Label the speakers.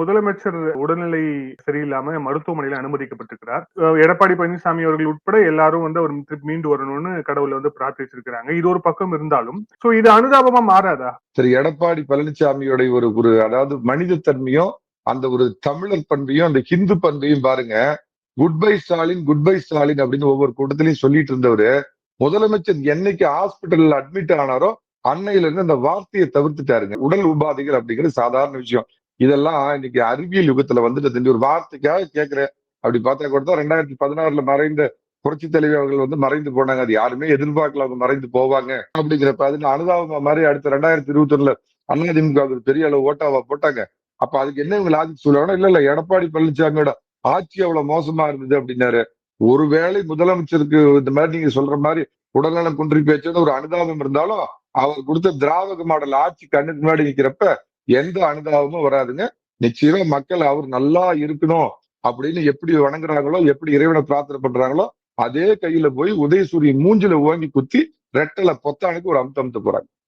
Speaker 1: முதலமைச்சர் உடல்நிலை சரியில்லாம மருத்துவமனையில அனுமதிக்கப்பட்டிருக்கிறார். எடப்பாடி பழனிசாமி அவர்கள் உட்பட எல்லாரும் அவர் மீண்டு வரணும்னு கடவுளை பிரார்த்திச்சிருக்கிறாங்க. இது ஒரு பக்கம் இருந்தாலும் சோ இது அனுதாபமா மாறாதா?
Speaker 2: சரி, எடப்பாடி பழனிசாமியோட ஒரு அதாவது மனித தன்மையும் அந்த ஒரு தமிழர் பண்பையும் அந்த ஹிந்து பண்பையும் பாருங்க. Good bye Stalin, good bye Stalin அப்படின்னு ஒவ்வொரு கூட்டத்திலையும் சொல்லிட்டு இருந்தவரு முதலமைச்சர் என்னைக்கு ஹாஸ்பிட்டல்ல அட்மிட் ஆனாரோ அன்னையில இருந்து அந்த வார்த்தையை தவிர்த்துட்டாருங்க. உடல் உபாதைகள் அப்படிங்கிறது சாதாரண விஷயம். இதெல்லாம் இன்னைக்கு அறிவியல் யுகத்துல வந்துட்டு ஒரு வார்த்தைக்காக கேட்கிறேன். அப்படி பார்த்தா கூட 2016 மறைந்த புரட்சி தலைவி அவர்கள் மறைந்து போனாங்க. அது யாருமே எதிர்பார்க்கல அவங்க மறைந்து போவாங்க அப்படிங்கிறப்ப அதுல அனுதாபமா மாதிரி அடுத்த 2021 அதிமுக பெரிய அளவு ஓட்டாவா போட்டாங்க. அப்ப அதுக்கு என்ன இவங்க லாஜிக் சொல்லுவாங்கன்னா, இல்ல எடப்பாடி பழனிசாமியோட ஆட்சி அவ்வளவு மோசமா இருந்தது அப்படின்னாரு. ஒருவேளை முதலமைச்சருக்கு இந்த மாதிரி நீங்க சொல்ற மாதிரி உடல்நலம் குன்றி பேச்சோட ஒரு அனுதாபம் இருந்தாலும் அவர் கொடுத்த திராவிட மாடல் ஆட்சி கண்ணுக்கு முன்னாடி நிக்கிறப்ப எந்த அனுதாபமும் வராதுங்க. நிச்சயமா மக்கள் அவர் நல்லா இருக்கணும் அப்படின்னு எப்படி வணங்குறாங்களோ, எப்படி இறைவனை பிரார்த்தனை பண்றாங்களோ அதே கையில போய் உதயசூரியன் மூஞ்சில ஓங்கி குத்தி ரெட்டலை பொத்தானுக்கு ஒரு அமுத்த போறாங்க.